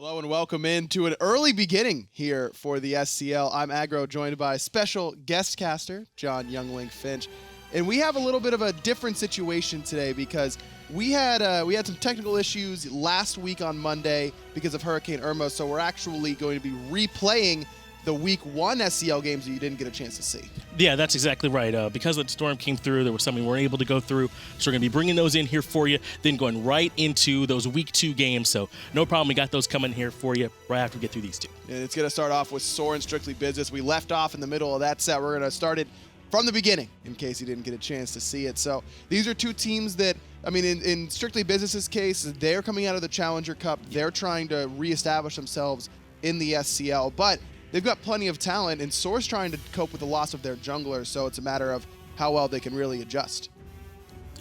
Hello and welcome into an early beginning here for the SCL. I'm Aggro, joined by special guest caster, John Youngwing Finch. And we have a little bit of a different situation today because we had some technical issues last week on Monday because of Hurricane Irma, so we're actually going to be replaying the Week 1 SCL games that you didn't get a chance to see. Yeah, that's exactly right. Because the storm came through, there was something we weren't able to go through, so we're going to be bringing those in here for you, then going right into those Week 2 games. So no problem, we got those coming here for you right after we get through these two. And it's going to start off with SoaR and Strictly Business. We left off in the middle of that set. We're going to start it from the beginning, in case you didn't get a chance to see it. So these are two teams that, I mean, in Strictly Business's case, they're coming out of the Challenger Cup. They're trying to reestablish themselves in the SCL, but they've got plenty of talent, and SoaR's trying to cope with the loss of their jungler, so it's a matter of how well they can really adjust.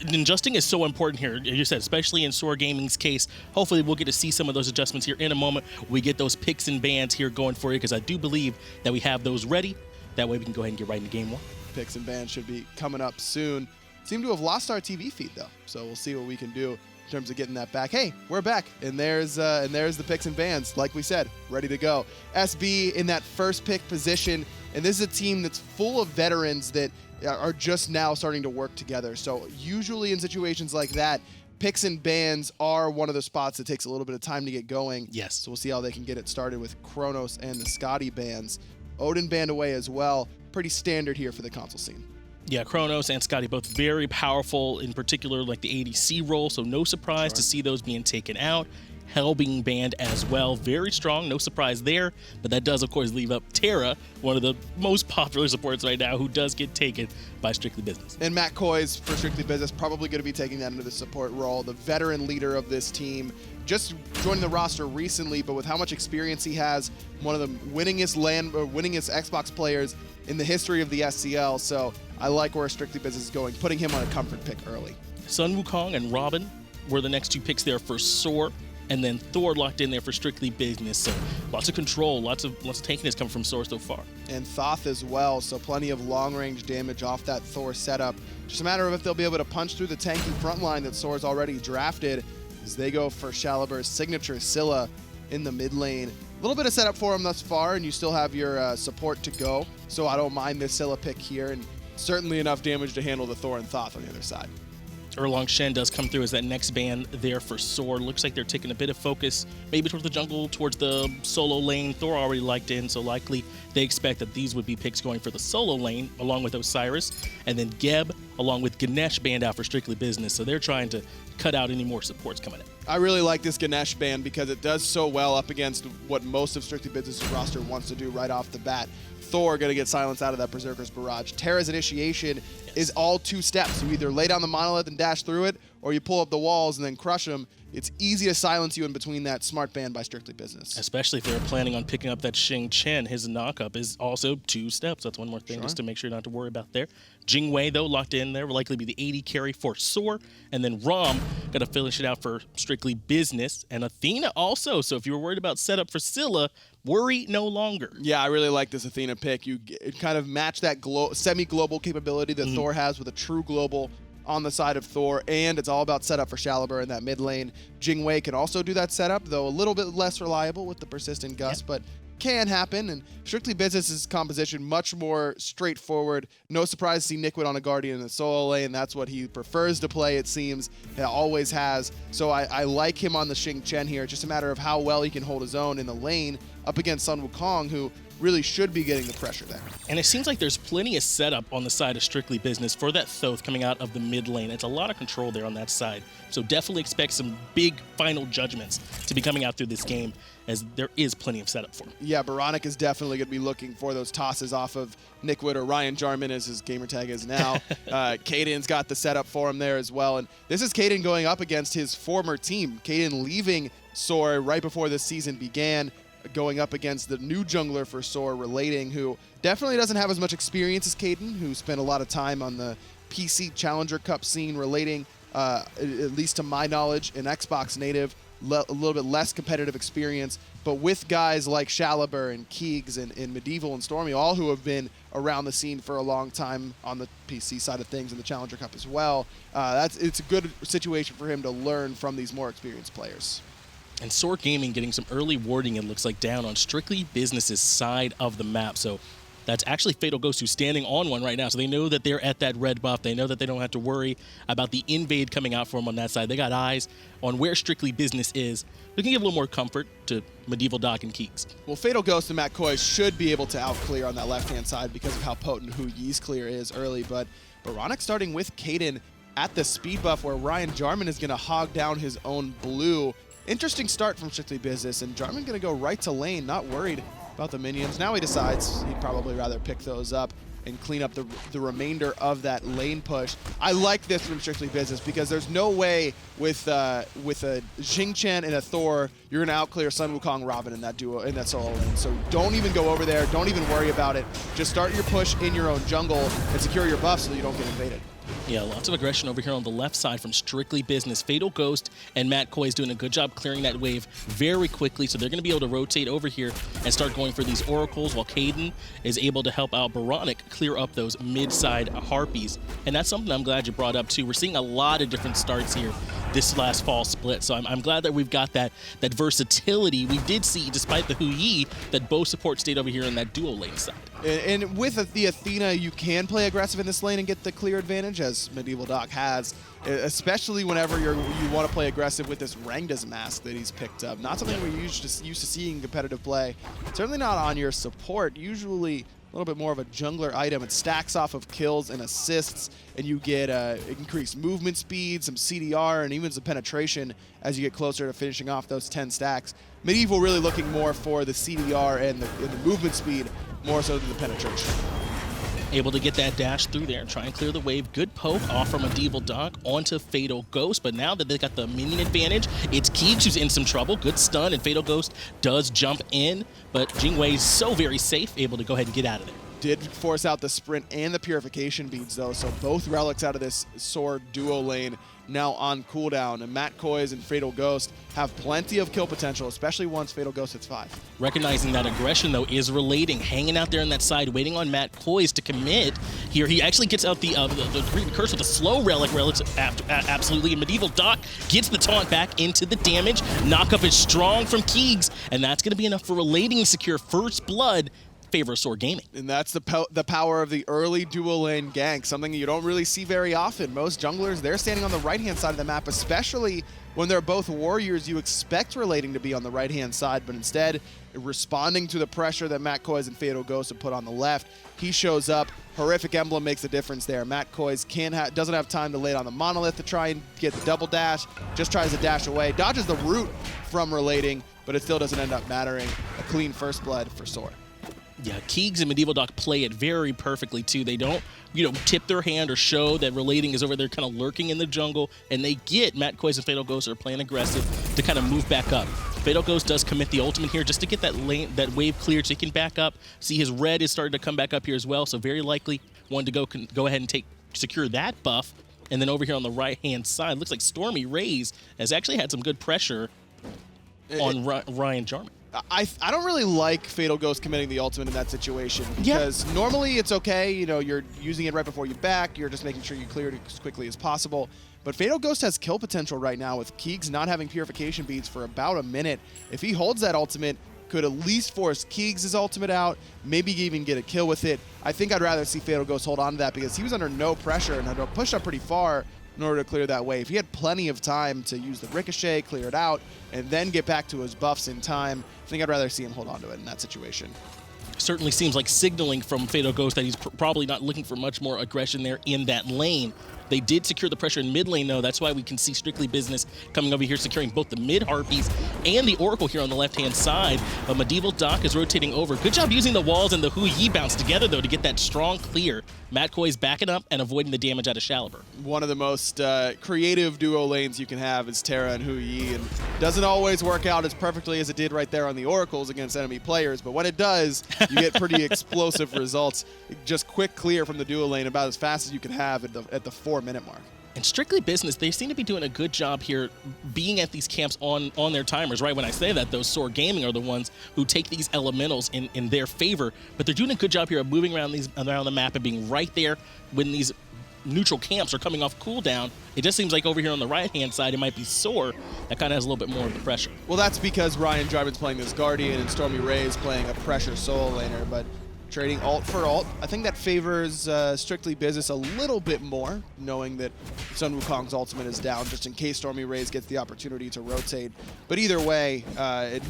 Adjusting is so important here, as you said, especially in SoaR Gaming's case. Hopefully we'll get to see some of those adjustments here in a moment. We get those picks and bans here going for you, because I do believe that we have those ready. That way we can go ahead and get right into Game 1. Picks and bans should be coming up soon. Seem to have lost our TV feed, though, so we'll see what we can do in terms of getting that back. Hey, we're back, and there's the picks and bans, like we said, ready to go. SB in that first pick position, and this is a team that's full of veterans that are just now starting to work together. So usually in situations like that, picks and bans are one of the spots that takes a little bit of time to get going. Yes. So we'll see how they can get it started with Kronos and the Scotty bans. Odin banned away as well. Pretty standard here for the console scene. Yeah, Kronos and Scotty both very powerful, in particular like the ADC role, so no surprise to see those being taken out. Hell being banned as well, very strong, no surprise there, but that does of course leave up Terra, one of the most popular supports right now, who does get taken by Strictly Business. And Matt Coy's for Strictly Business probably going to be taking that into the support role, the veteran leader of this team, just joining the roster recently, but with how much experience he has, one of the winningest Xbox players in the history of the SCL, so I like where Strictly Business is going, putting him on a comfort pick early. Sun Wukong and Robin were the next two picks there for SoaR, and then Thor locked in there for Strictly Business. So lots of control, lots of tankiness coming from SoaR so far. And Thoth as well, so plenty of long-range damage off that Thor setup. Just a matter of if they'll be able to punch through the tanky front line that SoaR's already drafted as they go for Shalibur's signature Scylla in the mid lane. A little bit of setup for him thus far, and you still have your support to go, so I don't mind this Scylla pick here, and certainly enough damage to handle the Thor and Thoth on the other side. Erlang Shen does come through as that next ban there for SoaR. Looks like they're taking a bit of focus, maybe towards the jungle, towards the solo lane. Thor already liked in, so likely they expect that these would be picks going for the solo lane, along with Osiris, and then Geb, along with Ganesh banned out for Strictly Business. So they're trying to cut out any more supports coming in. I really like this Ganesh ban because it does so well up against what most of Strictly Business's roster wants to do right off the bat. Thor going to get silenced out of that Berserker's Barrage. Terra's initiation is all two steps. You either lay down the monolith and dash through it, or you pull up the walls and then crush them. It's easy to silence you in between that. Smart ban by Strictly Business. Especially if they're planning on picking up that Xing Chen. His knockup is also two steps. That's one more thing just to make sure not to worry about there. Jingwei, though, locked in there, will likely be the 80 carry for SoaR. And then Ram got to finish it out for Strictly Business. And Athena also. So if you were worried about setup for Scylla, worry no longer. Yeah, I really like this Athena pick. You kind of match that semi-global capability that Thor has with a true global on the side of Thor, and it's all about setup for Shaliburr in that mid lane. Jingwei can also do that setup, though a little bit less reliable with the persistent gust, but can happen. And Strictly Business's composition much more straightforward. No surprise to see Nickwood on a Guardian in the solo lane. That's what he prefers to play, it seems. It always has. So I like him on the Xing Chen here. It's just a matter of how well he can hold his own in the lane up against Sun Wukong, who really should be getting the pressure there. And it seems like there's plenty of setup on the side of Strictly Business for that Thoth coming out of the mid lane. It's a lot of control there on that side. So definitely expect some big final judgments to be coming out through this game, as there is plenty of setup for him. Yeah, Baronic is definitely going to be looking for those tosses off of Nickwood, or Ryan Jarman as his gamertag is now. Caden's got the setup for him there as well. And this is Caden going up against his former team. Caden leaving SoaR right before this season began, going up against the new jungler for SoaR, Relating, who definitely doesn't have as much experience as Caden, who spent a lot of time on the PC Challenger Cup scene. Relating, at least to my knowledge, an Xbox native, a little bit less competitive experience, but with guys like Shaliburr and Keegs and Medieval and Stormy, all who have been around the scene for a long time on the PC side of things and the Challenger Cup as well. It's a good situation for him to learn from these more experienced players. And SoaR Gaming getting some early warding, it looks like, down on Strictly Business's side of the map. So that's actually Fatal Ghost who's standing on one right now. So they know that they're at that red buff. They know that they don't have to worry about the invade coming out for them on that side. They got eyes on where Strictly Business is. We can give a little more comfort to Medieval Doc and Keeks. Well, Fatal Ghost and Matt Coy should be able to out-clear on that left-hand side because of how potent Hu Yi's clear is early. But Baronic starting with Kaden at the speed buff where Ryan Jarman is going to hog down his own blue. Interesting start from Strictly Business, and Jarman going to go right to lane, not worried about the minions. Now he decides he'd probably rather pick those up and clean up the remainder of that lane push. I like this from Strictly Business because there's no way with a Xingqian and a Thor you're going to outclear Sun Wukong Ravana in that duo, in that solo lane. So don't even go over there. Don't even worry about it. Just start your push in your own jungle and secure your buff so that you don't get invaded. Yeah, lots of aggression over here on the left side from Strictly Business. Fatal Ghost and Matt Coy is doing a good job clearing that wave very quickly, so they're going to be able to rotate over here and start going for these oracles while Kaden is able to help out Baronic clear up those mid-side harpies. And that's something I'm glad you brought up too. We're seeing a lot of different starts here this last fall split, so I'm glad that we've got that versatility. We did see, despite the Hu Yi, that both support stayed over here in that dual lane side. And with the Athena, you can play aggressive in this lane and get the clear advantage, as Medieval Doc has, especially whenever you want to play aggressive with this Rangda's mask that he's picked up. Not something we're used to seeing in competitive play. Certainly not on your support. Usually a little bit more of a jungler item. It stacks off of kills and assists, and you get increased movement speed, some CDR, and even some penetration as you get closer to finishing off those 10 stacks. Medieval really looking more for the CDR and the movement speed, more so than the penetration. Able to get that dash through there, try and clear the wave. Good poke off from Medieval Doc onto Fatal Ghost, but now that they got the minion advantage, it's Keeks who's in some trouble. Good stun, and Fatal Ghost does jump in, but Jingwei is so very safe, able to go ahead and get out of there. Did force out the sprint and the purification beads though, so both relics out of this SoaR duo lane now on cooldown, and Matt Coys and Fatal Ghost have plenty of kill potential, especially once Fatal Ghost hits 5. Recognizing that aggression though is relating, hanging out there on that side, waiting on Matt Coys to commit. Here he actually gets out the Green Curse with a slow relic, absolutely, and Medieval Doc gets the taunt back into the damage. Knockup is strong from Keeks, and that's going to be enough for relating to secure first blood. Favor of SoaR Gaming. And that's the power of the early dual lane gank, something you don't really see very often. Most junglers, they're standing on the right-hand side of the map, especially when they're both warriors. You expect relating to be on the right-hand side, but instead, responding to the pressure that Matt Coys and Fatal Ghost have put on the left, he shows up. Horrific Emblem makes a difference there. Matt Coys doesn't have time to lay it on the monolith to try and get the double dash, just tries to dash away, dodges the root from relating, but it still doesn't end up mattering. A clean first blood for SoaR. Yeah, Keeks and Medieval Doc play it very perfectly too. They don't, tip their hand or show that relating is over there kind of lurking in the jungle, and they get Matt Coys and Fatal Ghost are playing aggressive to kind of move back up. Fatal Ghost does commit the ultimate here just to get that wave cleared so he can back up. See, his red is starting to come back up here as well, so very likely wanted to go ahead and secure that buff. And then over here on the right-hand side, looks like Stormy Rays has actually had some good pressure on Ryan Jarman. I don't really like Fatal Ghost committing the ultimate in that situation because normally it's okay, you're using it right before you back, you're just making sure you clear it as quickly as possible. But Fatal Ghost has kill potential right now with Keeks not having purification beads for about a minute. If he holds that ultimate, could at least force Keeks' ultimate out, maybe even get a kill with it. I think I'd rather see Fatal Ghost hold on to that because he was under no pressure and had to push up pretty far in order to clear that wave. He had plenty of time to use the ricochet, clear it out, and then get back to his buffs in time. I think I'd rather see him hold on to it in that situation. Certainly seems like signaling from Fatal Ghost that he's probably not looking for much more aggression there in that lane. They did secure the pressure in mid lane, though. That's why we can see Strictly Business coming over here, securing both the mid Harpies and the Oracle here on the left-hand side. But Medieval Doc is rotating over. Good job using the walls and the Hu Yi bounce together, though, to get that strong clear. Matt Coy's backing up and avoiding the damage out of Shalibur. One of the most creative duo lanes you can have is Terra and Hu Yi, and doesn't always work out as perfectly as it did right there on the Oracles against enemy players, but when it does, you get pretty explosive results. Just quick clear from the duo lane about as fast as you can have at the 4-minute mark. And Strictly Business, they seem to be doing a good job here being at these camps on their timers, right? When I say that, those SoaR Gaming are the ones who take these elementals in their favor, but they're doing a good job here of moving around the map and being right there when these neutral camps are coming off cooldown. It just seems like over here on the right-hand side, it might be SoaR that kind of has a little bit more of the pressure. Well, that's because Ryan Jarman's playing this Guardian and StormyRays playing a pressure solo laner, but trading ult for ult, I think that favors Strictly Business a little bit more, knowing that Sun Wukong's ultimate is down, just in case StormyRays gets the opportunity to rotate. But either way,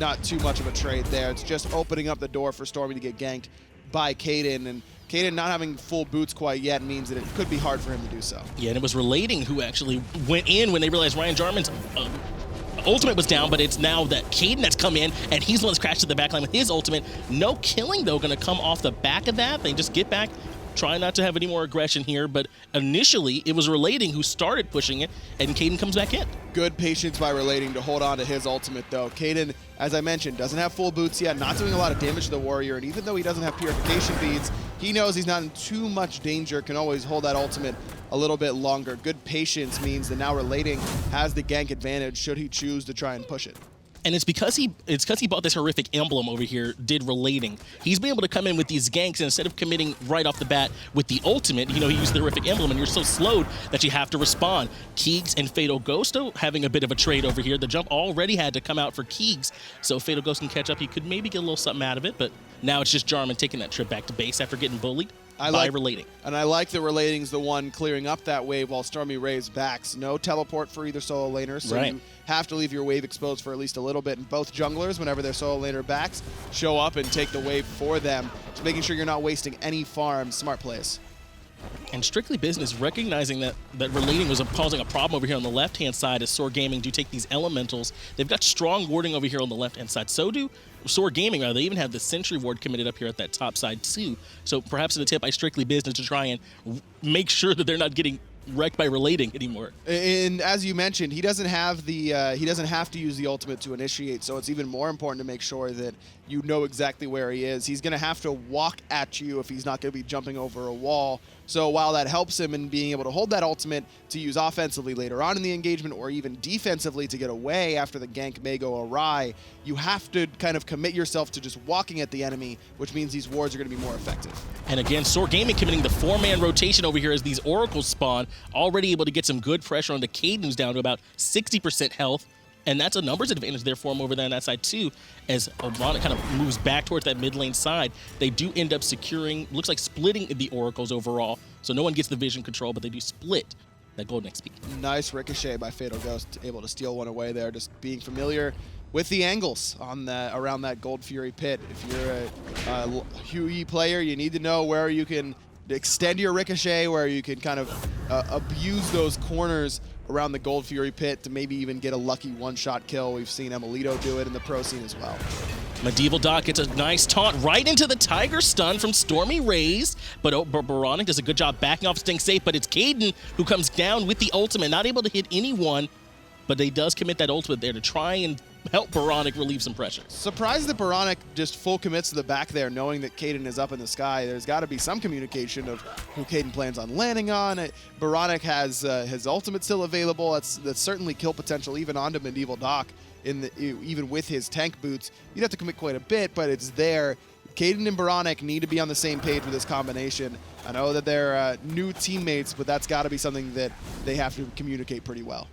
not too much of a trade there. It's just opening up the door for Stormy to get ganked by Kaden, and Kaden not having full boots quite yet means that it could be hard for him to do so. Yeah, and it was Relating who actually went in when they realized Ryan Jarman's ultimate was down, but it's now that Kaden that's come in, and he's the one that's crashed to the backline with his ultimate. No killing, though, going to come off the back of that. They just get back, try not to have any more aggression here, but initially it was Relating who started pushing it, and Kaden comes back in. Good patience by Relating to hold on to his ultimate, though. Kaden, as I mentioned, doesn't have full boots yet, not doing a lot of damage to the warrior, and even though he doesn't have purification beads, he knows he's not in too much danger, can always hold that ultimate a little bit longer. Good patience means that now Relating has the gank advantage should he choose to try and push it. And it's because he bought this horrific emblem over here, did Relating. He's been able to come in with these ganks, and instead of committing right off the bat with the ultimate, you know, he used the horrific emblem, and you're so slowed that you have to respond. Keegs and Fatal Ghost having a bit of a trade over here. The jump already had to come out for Keegs, so Fatal Ghost can catch up. He could maybe get a little something out of it, but now it's just Jarman taking that trip back to base after getting bullied by Relating. And I like that Relating's the one clearing up that wave while StormyRays backs. No teleport for either solo laner, so you have to leave your wave exposed for at least a little bit. And both junglers, whenever their solo laner backs, show up and take the wave for them. Just making sure you're not wasting any farm. Smart plays. And Strictly Business recognizing that Relating was causing a problem over here on the left-hand side as SoaR Gaming do take these elementals. They've got strong warding over here on the left-hand side. So do SoaR Gaming, rather. They even have the Sentry Ward committed up here at that top side too. So perhaps it's a tip by Strictly Business to try and make sure that they're not getting wrecked by Relating anymore. And as you mentioned, he doesn't have the he doesn't have to use the ultimate to initiate, so it's even more important to make sure that you know exactly where he is. He's going to have to walk at you if he's not going to be jumping over a wall. So while that helps him in being able to hold that ultimate to use offensively later on in the engagement or even defensively to get away after the gank may go awry, you have to kind of commit yourself to just walking at the enemy, which means these wards are going to be more effective. And again, SoaR Gaming committing the 4-man rotation over here as these oracles spawn, already able to get some good pressure on the Kaden, who's down to about 60% health. And that's a numbers advantage there for him over there on that side too, as Ravana kind of moves back towards that mid lane side. They do end up securing, looks like splitting the oracles overall. So no one gets the vision control, but they do split that golden XP. Nice ricochet by Fatal Ghost, able to steal one away there, just being familiar with the angles on that around that Gold Fury pit. If you're a Hue player, you need to know where you can extend your ricochet, where you can kind of abuse those corners around the Gold Fury pit to maybe even get a lucky one-shot kill. We've seen Emilito do it in the pro scene as well. Medieval Doc gets a nice taunt right into the Tiger Stun from StormyRays, but Baronic does a good job backing off, staying safe, but it's Kaden who comes down with the ultimate, not able to hit anyone, but he does commit that ultimate there to try and help Baronic relieve some pressure. Surprised that Baronic just full commits to the back there, knowing that Kaden is up in the sky. There's got to be some communication of who Kaden plans on landing on. Baronic has his ultimate still available. That's certainly kill potential even onto Medieval Doc. Even with his tank boots, you'd have to commit quite a bit, but it's there. Kaden and Baronic need to be on the same page with this combination. I know that they're new teammates, but that's got to be something that they have to communicate pretty well.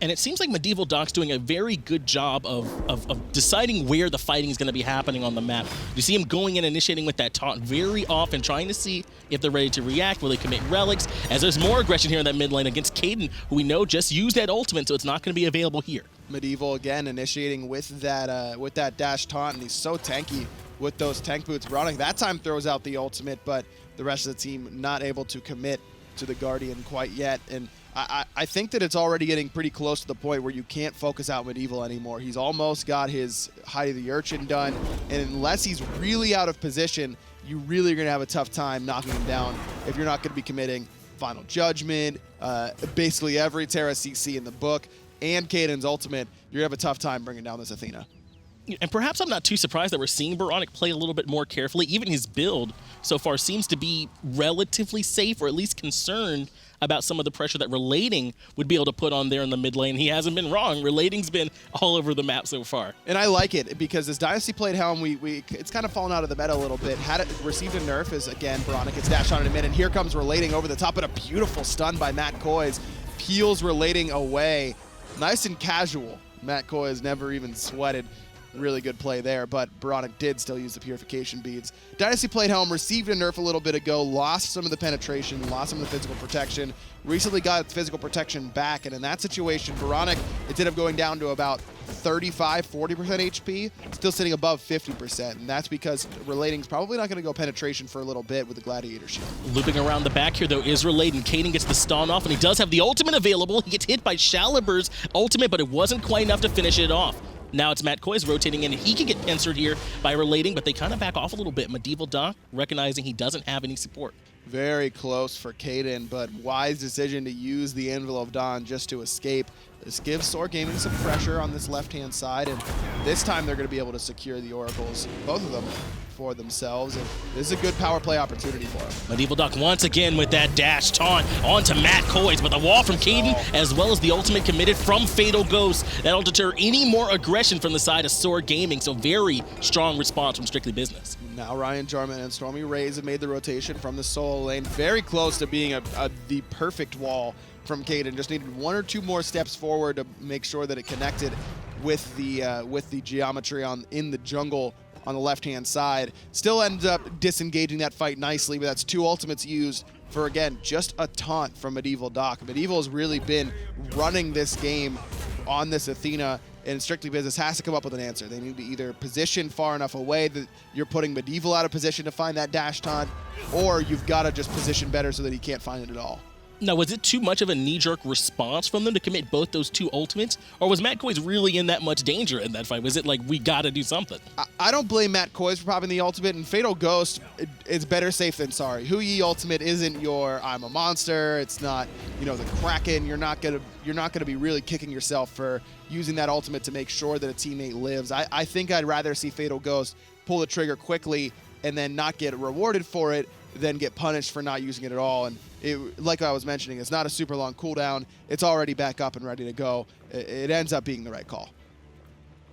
And it seems like Medieval Doc's doing a very good job of deciding where the fighting is going to be happening on the map. You see him going in, initiating with that taunt very often, trying to see if they're ready to react, will they commit relics, as there's more aggression here in that mid lane against Kaden, who we know just used that ultimate, so it's not going to be available here. Medieval, again, initiating with that dash taunt, and he's so tanky with those tank boots. Baronic that time throws out the ultimate, but the rest of the team not able to commit to the Guardian quite yet. And I think that it's already getting pretty close to the point where you can't focus out Medieval anymore. He's almost got his Hide the Urchin done, and unless he's really out of position, you really are going to have a tough time knocking him down if you're not going to be committing Final Judgment, basically every Terra CC in the book, and Kaden's ultimate. You're going to have a tough time bringing down this Athena. And perhaps I'm not too surprised that we're seeing Baronic play a little bit more carefully. Even his build so far seems to be relatively safe, or at least concerned about some of the pressure that Relating would be able to put on there in the mid lane. He hasn't been wrong. Relating's been all over the map so far. And I like it because as Dynasty played Helm, it's kind of fallen out of the meta a little bit. Had it received a nerf as, again, Veronic gets dashed on in a minute. And here comes Relating over the top, but a beautiful stun by Matt Koiz. Peels Relating away. Nice and casual. Matt Koiz never even sweated. Really good play there, but Veronic did still use the purification beads. Dynasty played Helm, received a nerf a little bit ago, lost some of the penetration, lost some of the physical protection, recently got its physical protection back, and in that situation, Veronic ended up going down to about 35–40% HP, still sitting above 50%, and that's because Relating's probably not going to go penetration for a little bit with the Gladiator Shield. Looping around the back here, though, is Relating. Kaden gets the stun off, and he does have the ultimate available. He gets hit by Shalibur's ultimate, but it wasn't quite enough to finish it off. Now it's Matt Koiz rotating in. He can get pincered here by Relating, but they kind of back off a little bit. Medieval Doc recognizing he doesn't have any support. Very close for Kaden, but wise decision to use the Anvil of Dawn just to escape. This gives SoaR Gaming some pressure on this left-hand side, and this time they're going to be able to secure the Oracles, both of them, for themselves, and this is a good power play opportunity for them. Medieval Duck once again with that dash taunt onto Matt Koiz, but the wall from Kaden, as well as the ultimate committed from Fatal Ghost. That'll deter any more aggression from the side of SoaR Gaming, so very strong response from Strictly Business. Now Ryan Jarman and Stormy Rays have made the rotation from the solo lane, very close to being the perfect wall from Kaden. Just needed one or two more steps forward to make sure that it connected with the geometry in the jungle on the left-hand side. Still ends up disengaging that fight nicely, but that's two ultimates used for, again, just a taunt from Medieval Doc. Medieval has really been running this game on this Athena, and Strictly Business has to come up with an answer. They need to either position far enough away that you're putting Medieval out of position to find that dash taunt, or you've got to just position better so that he can't find it at all. Now, was it too much of a knee-jerk response from them to commit both those two ultimates? Or was Matt Koiz really in that much danger in that fight? Was it like, we gotta do something? I don't blame Matt Koiz for popping the ultimate, and Fatal Ghost, it's better safe than sorry. Hu Yi ultimate isn't your I'm a monster, it's not, the Kraken. You're not gonna be really kicking yourself for using that ultimate to make sure that a teammate lives. I think I'd rather see Fatal Ghost pull the trigger quickly and then not get rewarded for it than get punished for not using it at all. And like I was mentioning, it's not a super long cooldown. It's already back up and ready to go. It ends up being the right call.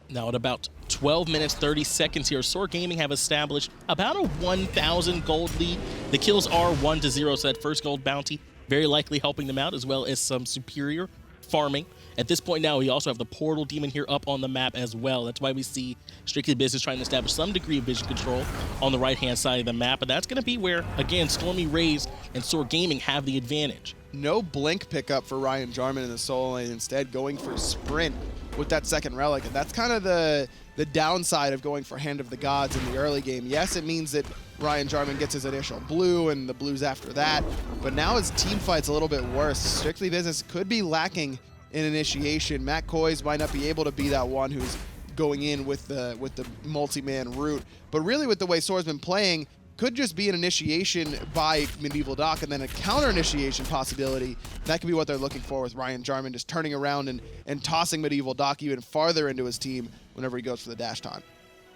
Now at about 12 minutes, 30 seconds here, SoaR Gaming have established about a 1,000 gold lead. The kills are 1-0, so that first gold bounty very likely helping them out, as well as some superior farming. At this point now, we also have the Portal Demon here up on the map as well. That's why we see Strictly Business trying to establish some degree of vision control on the right-hand side of the map. But that's going to be where, again, Stormy Rays and SoaR Gaming have the advantage. No blink pickup for Ryan Jarman in the solo lane, instead going for sprint with that second relic. And that's kind of the downside of going for Hand of the Gods in the early game. Yes, it means that Ryan Jarman gets his initial blue and the blues after that, but now his team fight's a little bit worse. Strictly Business could be lacking in initiation. Matt Koiz might not be able to be that one who's going in with the multi-man route, but really with the way SoaR's been playing, could just be an initiation by Medieval Doc and then a counter initiation possibility. That could be what they're looking for with Ryan Jarman, just turning around and tossing Medieval Doc even farther into his team whenever he goes for the dash taunt.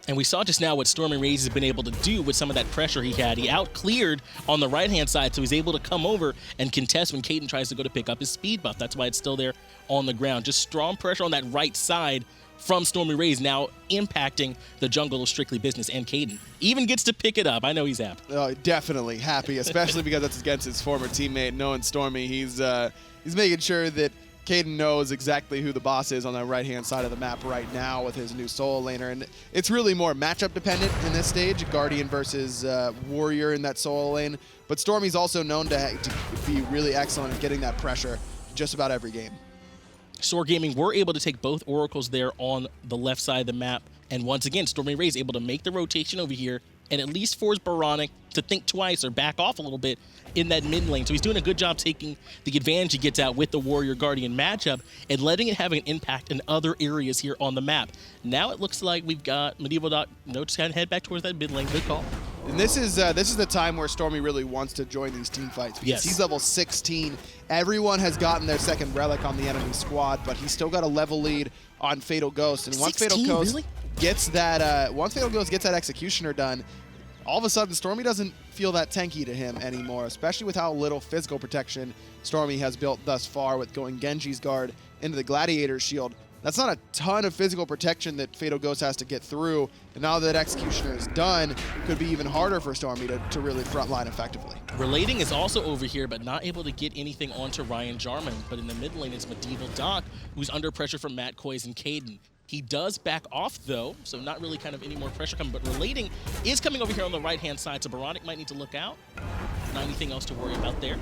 And we saw just now what Stormy Rays has been able to do with some of that pressure he had. He out-cleared on the right-hand side, so he's able to come over and contest when Kaden tries to go to pick up his speed buff. That's why it's still there on the ground. Just strong pressure on that right side from Stormy Rays, now impacting the jungle of Strictly Business, and Kaden even gets to pick it up. I know he's happy. Oh, definitely happy, especially because it's against his former teammate. Knowing Stormy, he's making sure that Kaden knows exactly who the boss is on the right-hand side of the map right now with his new solo laner, and it's really more matchup dependent in this stage, Guardian versus Warrior in that solo lane, but Stormy's also known to be really excellent at getting that pressure just about every game. SoaR Gaming were able to take both Oracles there on the left side of the map, and once again, Stormy Rays able to make the rotation over here and at least force Baronic to think twice or back off a little bit in that mid lane. So he's doing a good job taking the advantage he gets out with the Warrior Guardian matchup and letting it have an impact in other areas here on the map. Now it looks like we've got Medieval Doc, just kind of head back towards that mid lane. Good call. And this is the time where Stormy really wants to join these team fights because yes, he's level 16. Everyone has gotten their second relic on the enemy squad, but he's still got a level lead on Fatal Ghost. And once 16, Fatal Ghost really? gets that, once Fatal Ghost gets that Executioner done, all of a sudden Stormy doesn't feel that tanky to him anymore, especially with how little physical protection Stormy has built thus far with going Genji's guard into the Gladiator's shield. That's not a ton of physical protection that Fatal Ghost has to get through, and now that Executioner is done, it could be even harder for Stormy to really frontline effectively. Relating is also over here, but not able to get anything onto Ryan Jarman, but in the mid lane it's Medieval Doc, who's under pressure from Matt Koiz and Caden. He does back off though, so not really kind of any more pressure coming, but Relating is coming over here on the right-hand side, so Baronic might need to look out. Not anything else to worry about there.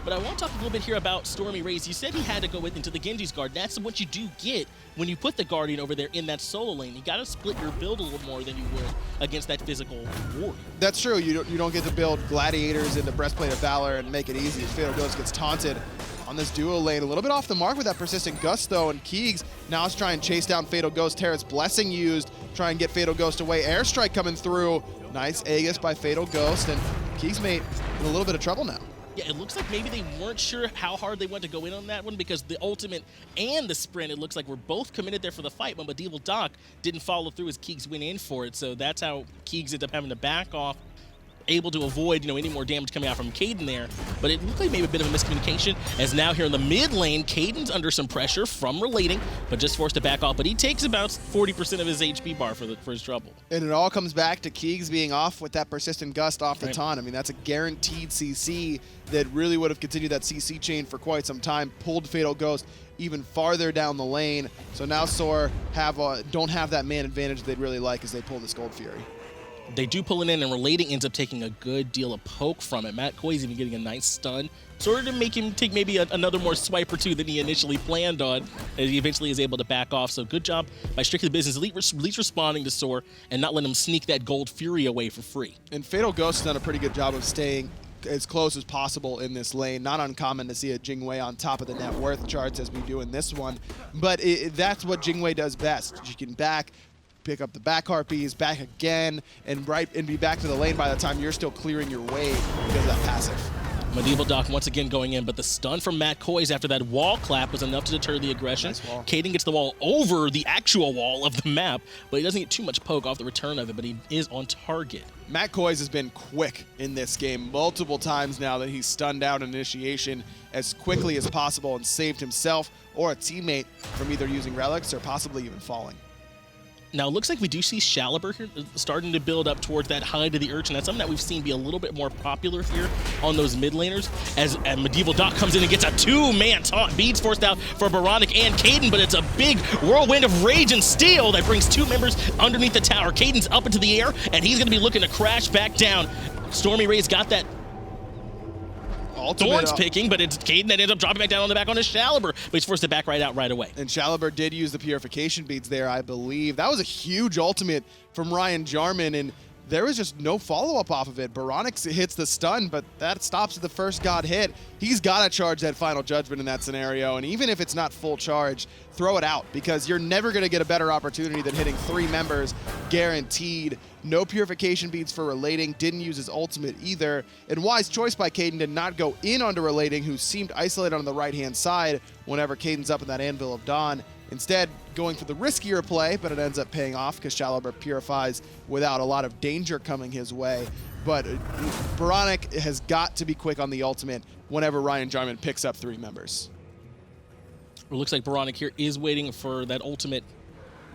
But I want to talk a little bit here about Stormy Raze. You said he had to go into the Genji's guard. That's what you do get when you put the Guardian over there in that solo lane. You got to split your build a little more than you would against that physical warrior. That's true. You don't get to build Gladiators into Breastplate of Valor and make it easy. Fatal Ghost gets taunted on this duo lane. A little bit off the mark with that Persistent Gust, though, and Keegs now is trying to chase down Fatal Ghost. Terra's Blessing used, try and get Fatal Ghost away. Airstrike coming through. Nice Aegis by Fatal Ghost, and Keegs mate in a little bit of trouble now. Yeah, it looks like maybe they weren't sure how hard they wanted to go in on that one because the ultimate and the sprint, it looks like we're both committed there for the fight, but Medieval Doc didn't follow through as Keegs went in for it, so that's how Keegs ended up having to back off, able to avoid, any more damage coming out from Caden there. But it looked like maybe a bit of a miscommunication, as now here in the mid lane, Caden's under some pressure from Relating, but just forced to back off. But he takes about 40% of his HP bar for his trouble. And it all comes back to Keegs being off with that Persistent Gust off the taunt. I mean, that's a guaranteed CC that really would have continued that CC chain for quite some time, pulled Fatal Ghost even farther down the lane. So now SoaR don't have that man advantage they'd really like as they pull this Gold Fury. They do pull it in, and Relating ends up taking a good deal of poke from it. Matt Koiz even getting a nice stun, sort of to make him take maybe another more swipe or two than he initially planned on, as he eventually is able to back off. So good job by Strictly Business, at least responding to SoaR and not letting him sneak that Gold Fury away for free. And Fatal Ghost has done a pretty good job of staying as close as possible in this lane. Not uncommon to see a Jingwei on top of the net worth charts as we do in this one, but that's what Jingwei does best. You can pick up the back harpies, back again, and be back to the lane by the time you're still clearing your way because of that passive. Medieval Doc once again going in, but the stun from Matt Koiz after that wall clap was enough to deter the aggression. Nice wall. Caden gets the wall over the actual wall of the map, but he doesn't get too much poke off the return of it, but he is on target. Matt Koiz has been quick in this game multiple times now that he's stunned out initiation as quickly as possible and saved himself or a teammate from either using relics or possibly even falling. Now, it looks like we do see Lyzurrr here starting to build up towards that high to the Urchin. That's something that we've seen be a little bit more popular here on those mid laners. As Medieval Doc comes in and gets a two-man taunt. Beads forced out for Baronic and Caden, but it's a big whirlwind of Rage and Steel that brings two members underneath the tower. Caden's up into the air, and he's going to be looking to crash back down. Stormy Raze got that Thorns picking, but it's Caden that ends up dropping back down on the back on his Lyzurrr, but he's forced to back right out right away. And Lyzurrr did use the purification beads there, I believe. That was a huge ultimate from Ryan Jarman, and there was just no follow-up off of it. Baronic hits the stun, but that stops at the first God hit. He's got to charge that Final Judgment in that scenario, and even if it's not full charge, throw it out, because you're never going to get a better opportunity than hitting 3 members guaranteed. No purification beads for Relating, didn't use his ultimate either, and wise choice by Caden to not go in onto Relating, who seemed isolated on the right-hand side whenever Caden's up in that Anvil of Dawn. Instead, going for the riskier play, but it ends up paying off because Lyzurrr purifies without a lot of danger coming his way. But Baronic has got to be quick on the ultimate whenever Ryan Jarman picks up 3 members. It looks like Baronic here is waiting for that ultimate.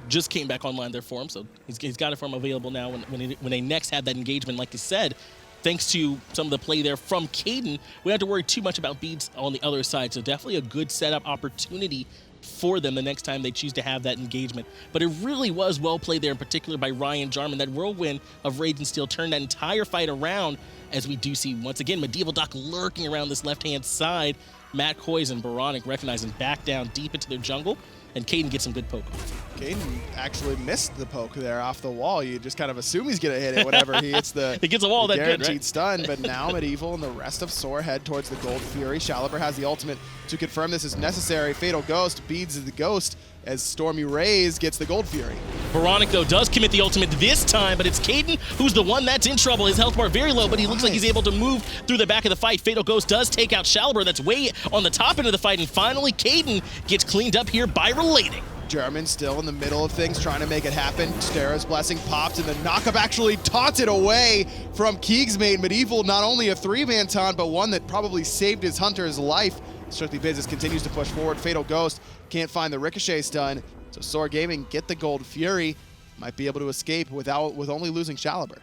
Just came back online there for him, so he's got it for him available now when they next have that engagement. Like you said, thanks to some of the play there from Caden, we don't have to worry too much about beads on the other side, so definitely a good setup opportunity for them the next time they choose to have that engagement. But it really was well played there, in particular by Ryan Jarman. That whirlwind of Rage and Steel turned that entire fight around, as we do see once again Medieval Doc lurking around this left-hand side. Matt Koiz and Baronic recognizing back down deep into their jungle, and Caden gets some good poke off. Caden actually missed the poke there off the wall. You just kind of assume he's going to hit it whenever he hits the, he gets a wall the that guaranteed good, right? stun, but now Medieval and the rest of SoaR head towards the Gold Fury. Lyzurrr has the ultimate to confirm this is necessary. Fatal Ghost beads the Ghost as Stormy Raze gets the Gold Fury. Baronic, though, does commit the ultimate this time, but it's Caden who's the one that's in trouble. His health bar very low, but he looks like he's able to move through the back of the fight. Fatal Ghost does take out Lyzurrr, that's way on the top end of the fight, and finally Caden gets cleaned up here by Relating. German still in the middle of things, trying to make it happen. Terra's blessing popped, and the knockup actually taunted away from Keeg's mate. Medieval, not only a 3-man taunt, but one that probably saved his Hunter's life. Strictly Business continues to push forward. Fatal Ghost can't find the ricochet stun, so SoaR Gaming get the Gold Fury. Might be able to escape with only losing Shalibur.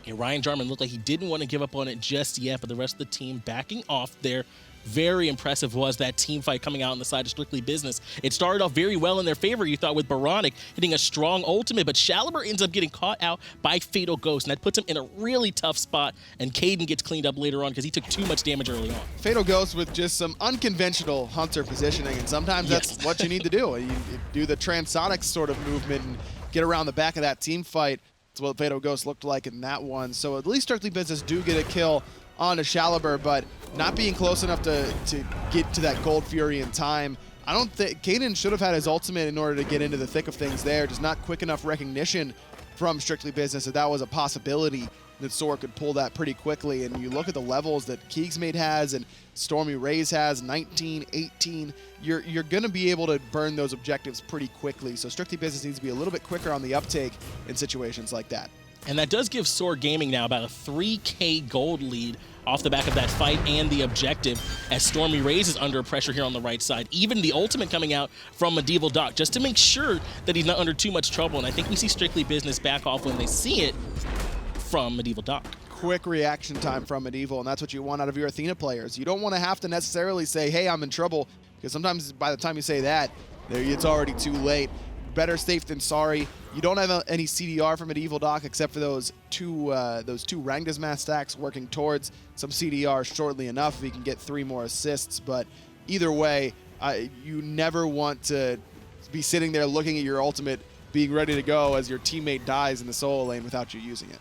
Yeah, Ryan Jarman looked like he didn't want to give up on it just yet, but the rest of the team backing off there. Very impressive was that team fight coming out on the side of Strictly Business. It started off very well in their favor, you thought, with Baronic hitting a strong ultimate, but Shalibur ends up getting caught out by Fatal Ghost, and that puts him in a really tough spot, and Caden gets cleaned up later on because he took too much damage early on. Fatal Ghost with just some unconventional Hunter positioning, and sometimes that's what you need to do. You do the transonic sort of movement and get around the back of that team fight. That's what Fatal Ghost looked like in that one. So at least Strictly Business do get a kill on a Shalibur, but not being close enough to get to that Gold Fury in time. I don't think Caden should have had his ultimate in order to get into the thick of things there. Just not quick enough recognition from Strictly Business that was a possibility that SoaR could pull that pretty quickly. And you look at the levels that Keeg's mate has and Stormy Rays has, 19, 18. You're going to be able to burn those objectives pretty quickly. So Strictly Business needs to be a little bit quicker on the uptake in situations like that. And that does give SoaR Gaming now about a 3K gold lead off the back of that fight and the objective, as Stormy Rays is under pressure here on the right side. Even the ultimate coming out from Medieval Doc just to make sure that he's not under too much trouble. And I think we see Strictly Business back off when they see it from Medieval Doc. Quick reaction time from Medieval, and that's what you want out of your Athena players. You don't want to have to necessarily say, hey, I'm in trouble, because sometimes by the time you say that, it's already too late. Better safe than sorry. You don't have any CDR from Medieval Doc except for those two Rangda's Mass stacks working towards some CDR shortly enough if he can get 3 more assists. But either way, you never want to be sitting there looking at your ultimate being ready to go as your teammate dies in the solo lane without you using it.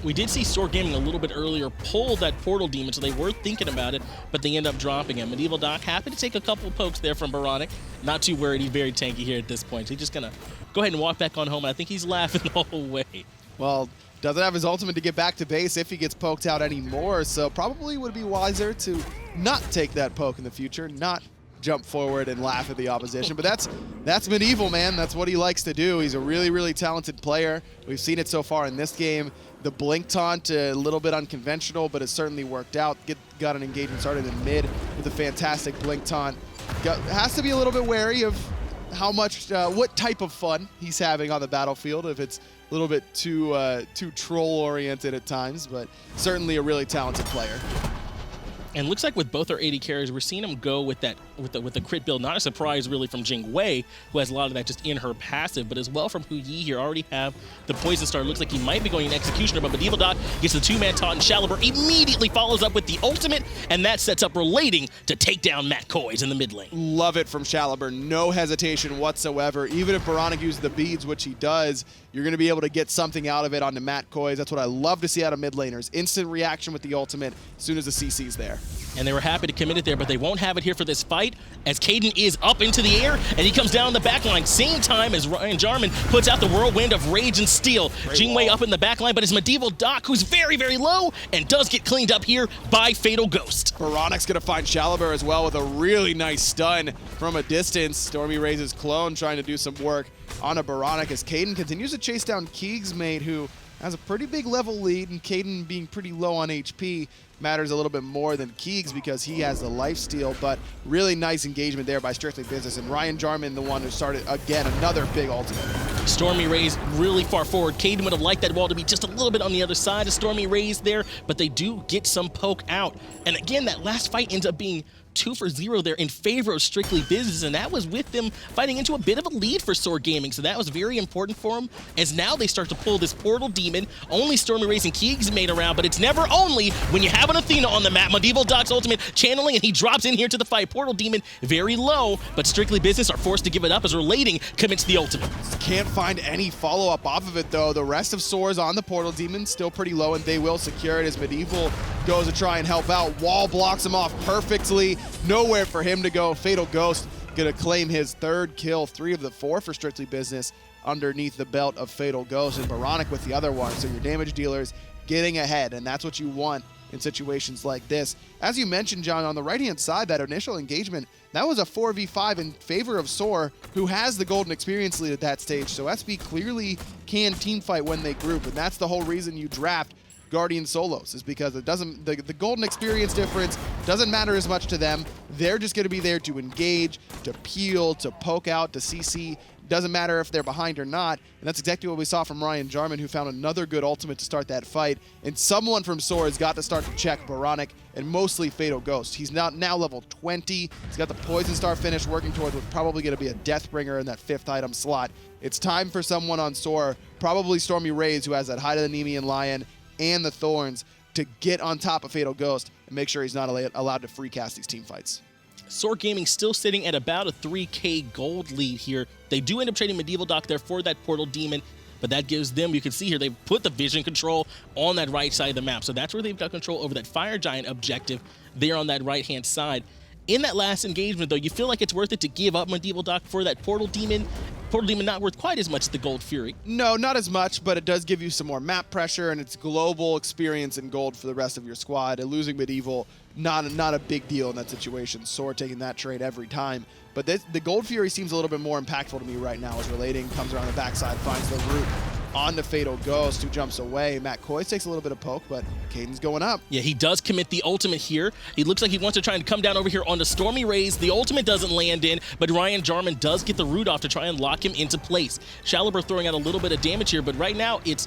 We did see SoaR Gaming a little bit earlier pull that Portal Demon, so they were thinking about it, but they end up dropping him. Medieval Doc happy to take a couple pokes there from Baronic. Not too worried, he's very tanky here at this point. So he's just going to go ahead and walk back on home, and I think he's laughing the whole way. Well, doesn't have his ultimate to get back to base if he gets poked out anymore, so probably would be wiser to not take that poke in the future, not jump forward and laugh at the opposition. But that's Medieval, man. That's what he likes to do. He's a really, really talented player. We've seen it so far in this game. The blink taunt, a little bit unconventional, but it certainly worked out. Got an engagement started in mid with a fantastic blink taunt. Has to be a little bit wary of how much, what type of fun he's having on the battlefield, if it's a little bit too troll-oriented at times, but certainly a really talented player. And looks like with both our AD carries, we're seeing him go with that with the crit build. Not a surprise really from Chang'e, who has a lot of that just in her passive, but as well from Hu Yi here. Already have the Poison Star. Looks like he might be going in Executioner, but Medieval Doc gets the 2-man taunt, and Shalibur immediately follows up with the ultimate, and that sets up Relating to take down Matt Koiz in the mid lane. Love it from Shalibur. No hesitation whatsoever. Even if Baronic uses the beads, which he does, you're going to be able to get something out of it onto Matt Koiz. That's what I love to see out of mid laners. Instant reaction with the ultimate as soon as the CC's there. And they were happy to commit it there, but they won't have it here for this fight, as Caden is up into the air, and he comes down the back line, same time as Ryan Jarman puts out the Whirlwind of Rage and Steel. Chang'e up in the back line, but it's Medieval Doc, who's very, very low, and does get cleaned up here by Fatal Ghost. Baronic's going to find Shalibur as well with a really nice stun from a distance. Stormy Rays his clone, trying to do some work on a Baronic as Caden continues to chase down Keeg's mate, who has a pretty big level lead, and Caden being pretty low on HP matters a little bit more than Keeg's because he has the lifesteal, but really nice engagement there by Strictly Business, and Ryan Jarman, the one who started, again, another big ultimate. Stormy Rays really far forward. Caden would have liked that wall to be just a little bit on the other side of Stormy Rays there, but they do get some poke out. And again, that last fight ends up being 2 for 0 there in favor of Strictly Business, and that was with them fighting into a bit of a lead for SoaR Gaming, so that was very important for them, as now they start to pull this Portal Demon. Only Stormy Rays and Keeg's made around, but it's never only when you have an Athena on the map. Medieval Doc's ultimate channeling, and he drops in here to the fight. Portal Demon very low, but Strictly Business are forced to give it up as Relating commits the ultimate. Can't find any follow-up off of it, though. The rest of SoaR's on the Portal Demon, still pretty low, and they will secure it as Medieval goes to try and help out. Wall blocks him off perfectly. Nowhere for him to go. Fatal Ghost gonna claim his 3rd kill, 3 of the 4 for Strictly Business underneath the belt of Fatal Ghost, and Baronic with the other one. So your damage dealers getting ahead, and that's what you want in situations like this. As you mentioned, John, on the right-hand side, that initial engagement, that was a 4v5 in favor of SoaR, who has the golden experience lead at that stage. So SB clearly can teamfight when they group, and that's the whole reason you draft Guardian solos, is because it doesn't, the golden experience difference doesn't matter as much to them. They're just going to be there to engage, to peel, to poke out, to CC. Doesn't matter if they're behind or not. And that's exactly what we saw from Ryan Jarman, who found another good ultimate to start that fight. And someone from SoaR has got to start to check Baronic and mostly Fatal Ghost. He's now level 20. He's got the Poison Star finish working towards what's probably going to be a Deathbringer in that 5th item slot. It's time for someone on SoaR, probably hi-rez, who has that Hide of the Nemean Lion and the Thorns, to get on top of Fatal Ghost and make sure he's not allowed to free cast these team fights. SoaR Gaming still sitting at about a 3K gold lead here. They do end up trading Medieval Doc there for that Portal Demon, but that gives them, you can see here, they put the vision control on that right side of the map. So that's where they've got control over that Fire Giant objective there on that right-hand side. In that last engagement, though, you feel like it's worth it to give up Medieval Doc for that Portal Demon. Portal Demon not worth quite as much as the Gold Fury. No, not as much, but it does give you some more map pressure, and it's global experience in gold for the rest of your squad. And losing Medieval, not a big deal in that situation. SoaR taking that trade every time. But the Gold Fury seems a little bit more impactful to me right now, as Relating comes around the backside, finds the route on the Fatal Ghost, who jumps away. Matt Koiz takes a little bit of poke, but Caden's going up. Yeah, he does commit the ultimate here. He looks like he wants to try and come down over here on the hi-rez. The ultimate doesn't land in, but Ryan Jarman does get the root off to try and lock him into place. Shalibur throwing out a little bit of damage here, but right now it's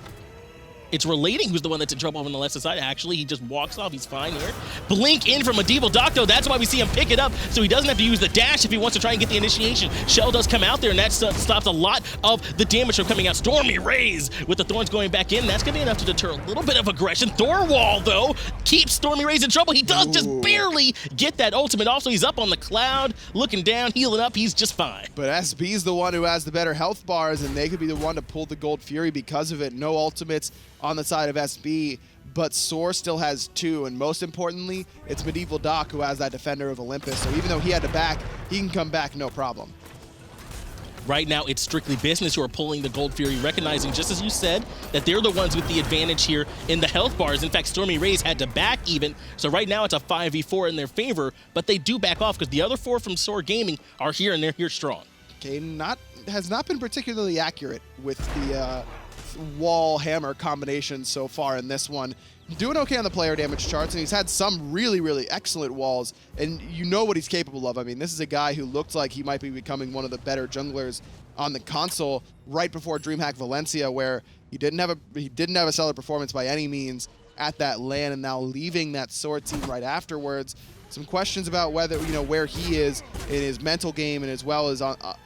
Relating who's the one that's in trouble on the left side. Actually, he just walks off. He's fine here. Blink in from Medieval Doc, though. That's why we see him pick it up, so he doesn't have to use the dash if he wants to try and get the initiation. Shell does come out there, and that stops a lot of the damage from coming out. hi-rez with the Thorns going back in. That's going to be enough to deter a little bit of aggression. Thorwall, though, keeps hi-rez in trouble. He does just barely get that ultimate off, so he's up on the cloud, looking down, healing up. He's just fine. But SB's the one who has the better health bars, and they could be the one to pull the Gold Fury because of it. No ultimates on the side of SB, but SoaR still has 2, and most importantly, it's Medieval Doc who has that Defender of Olympus, so even though he had to back, he can come back no problem. Right now, it's strictly business who are pulling the Gold Fury, recognizing, just as you said, that they're the ones with the advantage here in the health bars. In fact, hi-rez had to back even, so right now it's a 5v4 in their favor, but they do back off because the other 4 from SoaR Gaming are here, and they're here strong. Caden has not been particularly accurate with the wall hammer combination so far in this one. Doing okay on the player damage charts, and he's had some really excellent walls, and you know what he's capable of. I mean, this is a guy who looked like he might be becoming one of the better junglers on the console right before DreamHack Valencia, where he didn't have a stellar performance by any means at that LAN, and now leaving that SoaR team right afterwards. Some questions about whether, where he is in his mental game, and as well as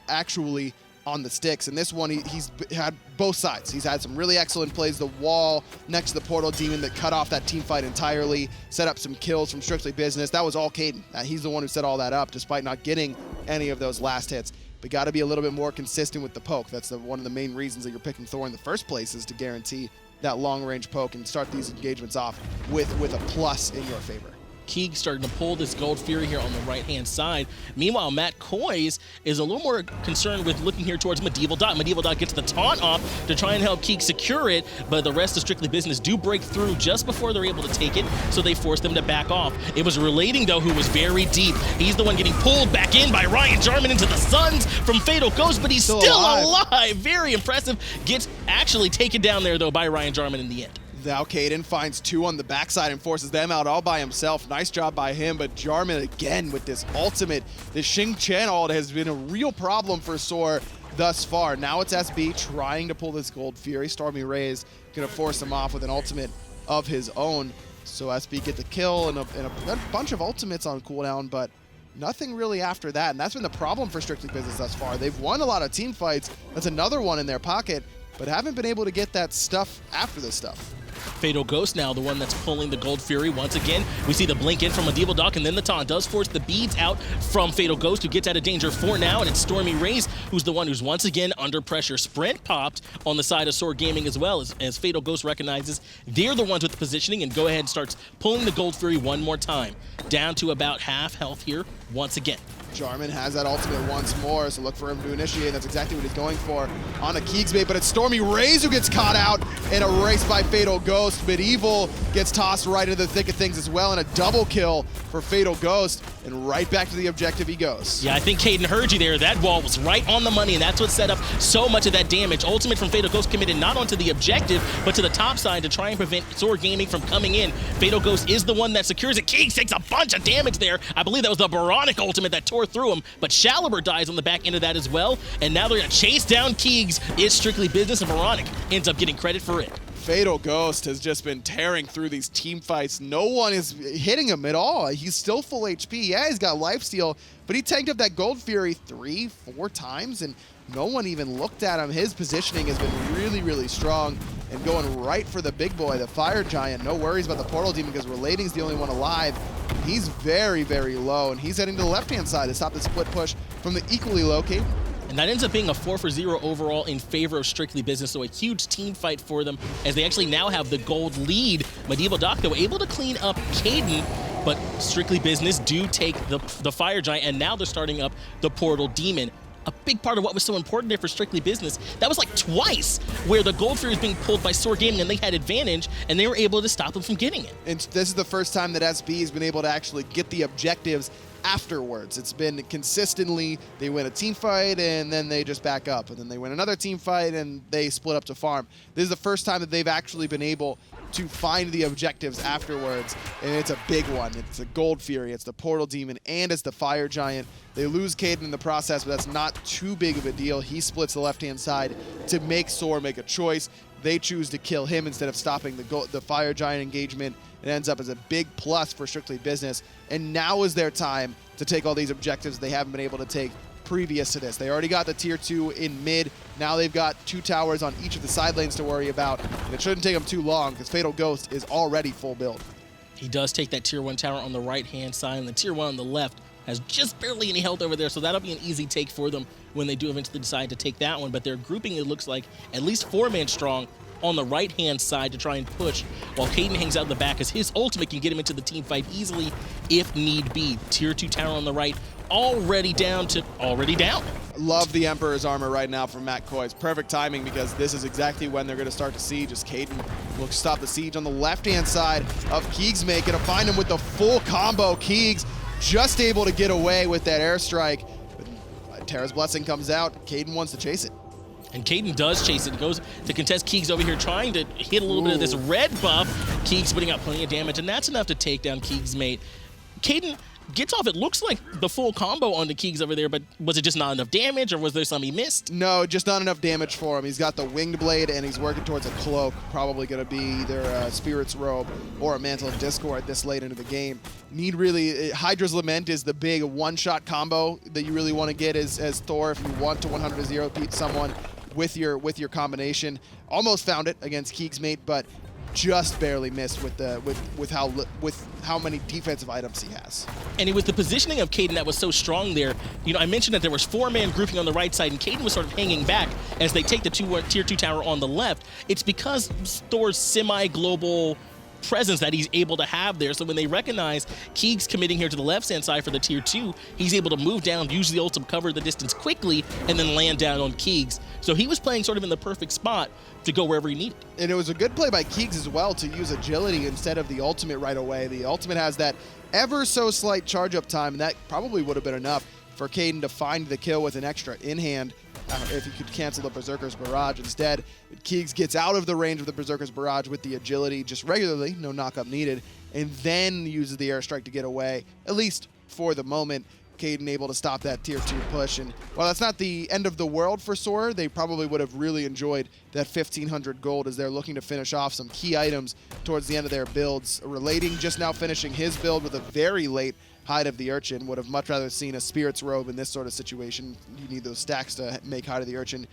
actually on the sticks. And this one, he's had both sides. He's had some really excellent plays. The wall next to the Portal Demon that cut off that team fight entirely, set up some kills from strictly business. That was all Caden. He's the one who set all that up, despite not getting any of those last hits. But got to be a little bit more consistent with the poke. That's one of the main reasons that you're picking Thor in the first place, is to guarantee that long-range poke and start these engagements off with a plus in your favor. Keeg starting to pull this Gold Fury here on the right-hand side. Meanwhile, Matt Koiz is a little more concerned with looking here towards Medieval Doc. Medieval Doc gets the taunt off to try and help Keeg secure it, but the rest of Strictly Business do break through just before they're able to take it, so they force them to back off. It was Relating, though, who was very deep. He's the one getting pulled back in by Ryan Jarman into the Suns from Fatal Ghost, but he's still alive. Very impressive. Gets actually taken down there, though, by Ryan Jarman in the end. Now Caden finds 2 on the backside and forces them out all by himself. Nice job by him, but Jarman again with this ultimate. This Xing Chen ult has been a real problem for SoaR thus far. Now it's SB trying to pull this Gold Fury. hi-rez gonna force him off with an ultimate of his own. So SB get the kill and a bunch of ultimates on cooldown, but nothing really after that. And that's been the problem for Strictly Business thus far. They've won a lot of team fights. That's another one in their pocket, but haven't been able to get that stuff after this stuff. Fatal Ghost now, the one that's pulling the Gold Fury. Once again, we see the blink in from Medieval Doc, and then the taunt does force the beads out from Fatal Ghost, who gets out of danger for now, and it's hi-rez who's the one who's once again under pressure. Sprint popped on the side of SoaR Gaming as well, as Fatal Ghost recognizes they're the ones with the positioning, and go ahead and starts pulling the Gold Fury one more time. Down to about half health here. once again. Jarman has that ultimate once more, so look for him to initiate. That's exactly what he's going for on a Keegs bait, but it's Stormy Raze who gets caught out in a race by Fatal Ghost. Medieval gets tossed right into the thick of things as well, and a double kill for Fatal Ghost, and right back to the objective he goes. Yeah, I think Caden heard you there. That wall was right on the money, and that's what set up so much of that damage. Ultimate from Fatal Ghost committed not onto the objective, but to the top side to try and prevent SoaR Gaming from coming in. Fatal Ghost is the one that secures it. Keegs takes a bunch of damage there. I believe that was the Baronic ultimate that tore through him, but Shalibur dies on the back end of that as well, and now they're going to chase down Keegs. It's strictly business, and Baronic ends up getting credit for it. Fatal Ghost has just been tearing through these team fights. No one is hitting him at all. He's still full HP. Yeah, he's got lifesteal, but he tanked up that Gold Fury 3-4 times, and no one even looked at him. His positioning has been really, really strong, and going right for the big boy, the Fire Giant. No worries about the Portal Demon because Relating's the only one alive. He's very, very low, and he's heading to the left-hand side to stop the split push from the equally low Caden. And that ends up being a 4-for-0 overall in favor of Strictly Business, so a huge team fight for them as they actually now have the gold lead. Medieval Doc, though, able to clean up Caden, but Strictly Business do take the Fire Giant, and now they're starting up the Portal Demon. A big part of what was so important there for Strictly Business, that was like twice where the Gold Fury was being pulled by SoaR Gaming and they had advantage, and they were able to stop them from getting it. And this is the first time that SB has been able to actually get the objectives afterwards. It's been consistently, they win a team fight and then they just back up, and then they win another team fight and they split up to farm. This is the first time that they've actually been able to find the objectives afterwards, and it's a big one. It's a Gold Fury, it's the Portal Demon, and it's the Fire Giant. They lose Caden in the process, but that's not too big of a deal. He splits the left-hand side to make SoaR make a choice. They choose to kill him instead of stopping the Fire Giant engagement. It ends up as a big plus for Strictly Business, and now is their time to take all these objectives they haven't been able to take previous to this. They already got the tier 2 in mid. Now they've got 2 towers on each of the side lanes to worry about, and it shouldn't take them too long because Fatal Ghost is already full build. He does take that tier 1 tower on the right-hand side, and the tier 1 on the left has just barely any health over there, so that'll be an easy take for them when they do eventually decide to take that one. But they're grouping, it looks like, at least 4-man strong on the right-hand side to try and push, while Caden hangs out in the back as his ultimate can get him into the team fight easily if need be. Tier 2 tower on the right, already down. Love the Emperor's armor right now from Matt Coy. It's perfect timing because this is exactly when they're going to start to siege, as Caden will stop the siege on the left-hand side of Keegs. Going to find him with the full combo. Keegs just able to get away with that airstrike. But Terra's Blessing comes out. Caden wants to chase it. And Caden does chase it. He goes to contest Keegs over here, trying to hit a little bit of this red buff. Keegs putting out plenty of damage, and that's enough to take down Keegs' mate. Caden gets off, it looks like, the full combo onto Keegs over there, but was it just not enough damage, or was there some he missed? No, just not enough damage for him. He's got the Winged Blade, and he's working towards a cloak. Probably going to be either a Spirit's Robe or a Mantle of Discord this late into the game. Hydra's Lament is the big one-shot combo that you really want to get as Thor if you want to 100-0 beat someone with your combination. Almost found it against Keegs' mate, but just barely missed with how many defensive items he has. And it was the positioning of Caden that was so strong there. You know, I mentioned that there was 4-man grouping on the right side, and Caden was sort of hanging back as they take the tier 2 tower on the left. It's because Thor's semi-global presence that he's able to have there. So when they recognize Keegs committing here to the left-hand side for the tier 2, he's able to move down, use the ult to cover the distance quickly, and then land down on Keegs. So he was playing sort of in the perfect spot to go wherever he needed. And it was a good play by Keegs as well to use agility instead of the ultimate right away. The ultimate has that ever so slight charge up time, and that probably would have been enough for Caden to find the kill with an extra in hand if he could cancel the Berserker's Barrage. Instead, Keegs gets out of the range of the Berserker's Barrage with the agility just regularly, no knockup needed, and then uses the airstrike to get away, at least for the moment. Caden able to stop that tier 2 push, and while that's not the end of the world for SoaR, they probably would have really enjoyed that 1,500 gold as they're looking to finish off some key items towards the end of their builds. Relating just now finishing his build with a very late Hide of the Urchin. Would have much rather seen a Spirit's Robe in this sort of situation. You need those stacks to make Hide of the Urchin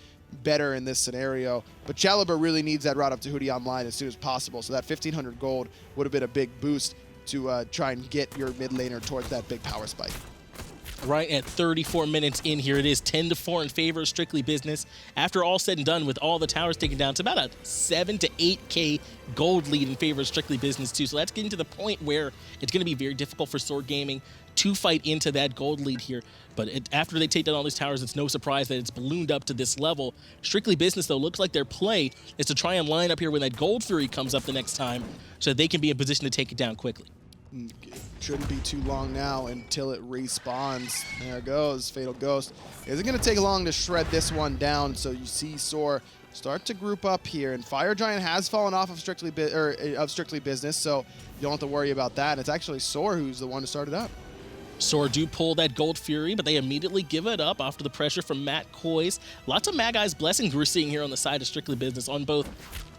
better in this scenario. But Shalibur really needs that Rod of Tahuti online as soon as possible, so that 1,500 gold would have been a big boost to try and get your mid laner towards that big power spike. Right at 34 minutes in here, it is 10-4 in favor of Strictly Business. After all said and done, with all the towers taken down, it's about a 7 to 8K gold lead in favor of Strictly Business too. So that's getting to the point where it's going to be very difficult for SoaR Gaming to fight into that gold lead here. But after they take down all these towers, it's no surprise that it's ballooned up to this level. Strictly Business, though, looks like their play is to try and line up here when that Gold Fury comes up the next time so that they can be in position to take it down quickly. Shouldn't be too long now until it respawns. There it goes. Fatal Ghost. Isn't going to take long to shred this one down, so you see SoaR start to group up here, and Fire Giant has fallen off of Strictly Business, so you don't have to worry about that. And it's actually SoaR who's the one to start it up. SoaR do pull that Gold Fury, but they immediately give it up after the pressure from Matt Koiz. Lots of Mad Guy's blessings we're seeing here on the side of Strictly Business on both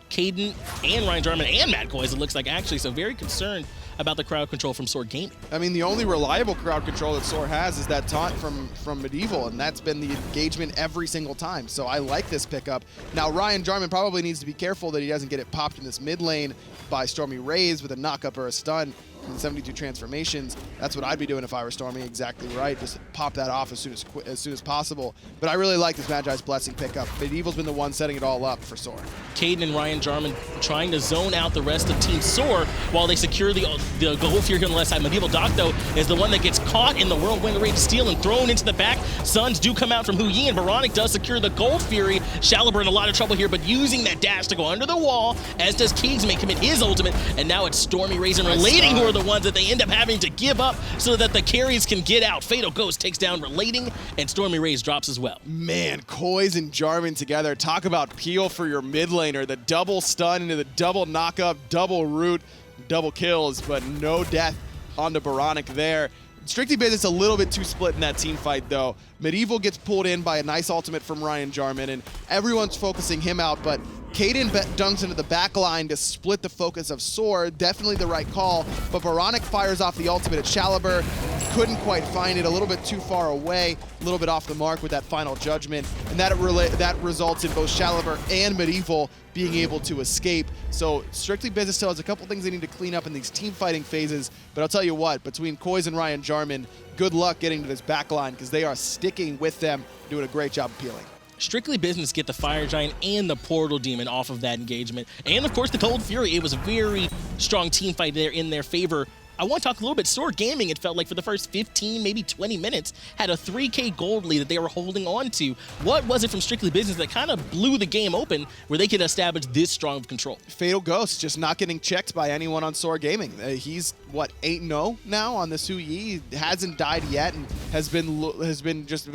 Caden and Ryan Jarman and Matt Koiz, it looks like, actually. So very concerned about the crowd control from SoaR Gaming. I mean, the only reliable crowd control that SoaR has is that taunt from Medieval, and that's been the engagement every single time. So I like this pickup. Now, Ryan Jarman probably needs to be careful that he doesn't get it popped in this mid lane by StormyRez with a knockup or a stun from 72 transformations. That's what I'd be doing if I were Stormy. Exactly right. Just pop that off as soon as possible. But I really like this Magi's Blessing pickup. Medieval's been the one setting it all up for SoaR. Caden and Ryan Jarman trying to zone out the rest of Team SoaR while they secure the Gold Fury here on the left side. Medieval Doc, though, is the one that gets caught in the Whirlwind Rage Steal and thrown into the back. Suns do come out from Hu Yi, and Baronic does secure the Gold Fury. Shalibur in a lot of trouble here, but using that dash to go under the wall, as does Kingsman commit his ultimate, and now it's StormyRez and Relating who are the ones that they end up having to give up so that the carries can get out. Fatal Ghost takes down Relating, and StormyRez drops as well. Man, Koiz and Jarman together. Talk about peel for your mid laner. The double stun into the double knockup, double root, double kills, but no death onto Baronic there. Strictly Business a little bit too split in that team fight, though. Medieval gets pulled in by a nice ultimate from Ryan Jarman, and everyone's focusing him out, but Caden dunks into the back line to split the focus of SoaR. Definitely the right call, but Baronic fires off the ultimate at Shalibur. Couldn't quite find it, a little bit too far away, a little bit off the mark with that final judgment, and that results in both Shalibur and Medieval being able to escape. So Strictly Business still has a couple things they need to clean up in these team fighting phases, but I'll tell you what, between Koiz and Ryan Jarman, good luck getting to this back line because they are sticking with them, doing a great job appealing. Strictly Business get the Fire Giant and the Portal Demon off of that engagement. And of course the Gold Fury. It was a very strong team fight there in their favor. I want to talk a little bit SoaR Gaming, it felt like for the first 15, maybe 20 minutes, had a 3K gold lead that they were holding on to. What was it from Strictly Business that kind of blew the game open where they could establish this strong of control? Fatal Ghost just not getting checked by anyone on SoaR Gaming. He's, what, 8-0 now on this Hu Yi. He hasn't died yet and has been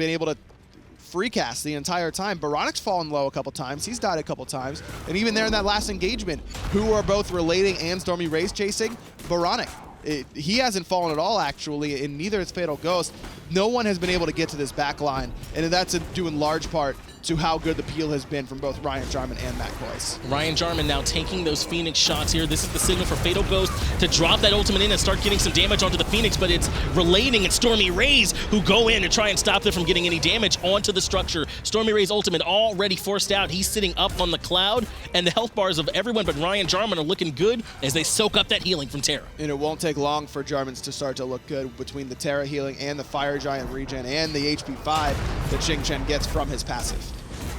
able to free cast the entire time. Baronic's fallen low a couple times. He's died a couple times. And even there in that last engagement, who are both Relating and StormyRez chasing? Baronic. He hasn't fallen at all, actually, and neither is Fatal Ghost. No one has been able to get to this back line, and that's due in large part to how good the peel has been from both Ryan Jarman and Matt Koiz. Ryan Jarman now taking those Phoenix shots here. This is the signal for Fatal Ghost to drop that ultimate in and start getting some damage onto the Phoenix, but it's Relating and StormyRez who go in and try and stop them from getting any damage onto the structure. StormyRez ultimate already forced out. He's sitting up on the cloud, and the health bars of everyone but Ryan Jarman are looking good as they soak up that healing from Terra. And it won't take long for Jarmans to start to look good between the Terra healing and the Fire Giant regen and the HP 5 that Chang'e gets from his passive.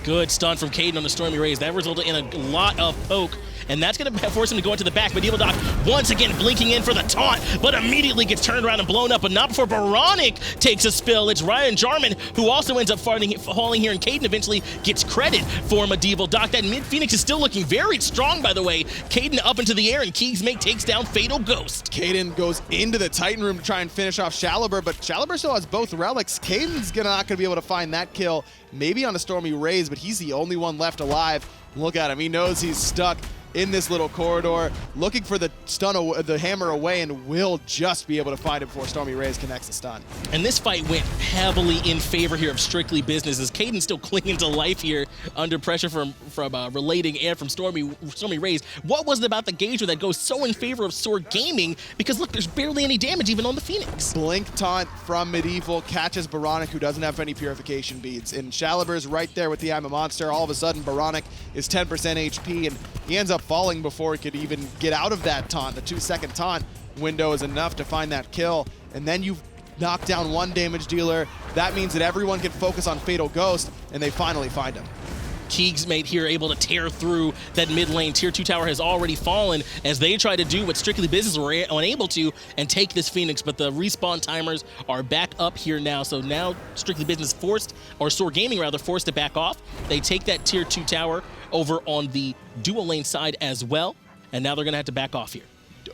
Good stun from Caden on the StormyRez. That resulted in a lot of poke, and that's going to force him to go into the back. Medieval Doc once again blinking in for the taunt, but immediately gets turned around and blown up, but not before Baronic takes a spill. It's Ryan Jarman who also ends up falling here, and Caden eventually gets credit for Medieval Doc. That mid-Phoenix is still looking very strong, by the way. Caden up into the air, and Kingsmate takes down Fatal Ghost. Caden goes into the Titan room to try and finish off Shalibur, but Shalibur still has both relics. Caden's not going to be able to find that kill, maybe on a StormyRez, but he's the only one left alive. Look at him. He knows he's stuck in this little corridor, looking for the the hammer away, and will just be able to find it before StormyRez connects the stun. And this fight went heavily in favor here of Strictly Business, as Caden's still clinging to life here under pressure from Relating and from StormyRez. What was it about the engagement that goes so in favor of SoaR Gaming? Because look, there's barely any damage even on the Phoenix. Blink taunt from Medieval catches Baronic, who doesn't have any purification beads, and Shalibur's right there with the I'm a Monster. All of a sudden, Baronic is 10% HP, and he ends up falling before he could even get out of that taunt. The 2-second taunt window is enough to find that kill, and then you've knock down one damage dealer. That means that everyone can focus on Fatal Ghost, and they finally find him. Keeg's mate here able to tear through that mid lane. Tier 2 tower has already fallen as they try to do what Strictly Business were unable to and take this Phoenix, but the respawn timers are back up here now. So now Strictly Business forced, or SoaR Gaming rather, forced to back off. They take that Tier 2 tower over on the dual lane side as well, and now they're going to have to back off here.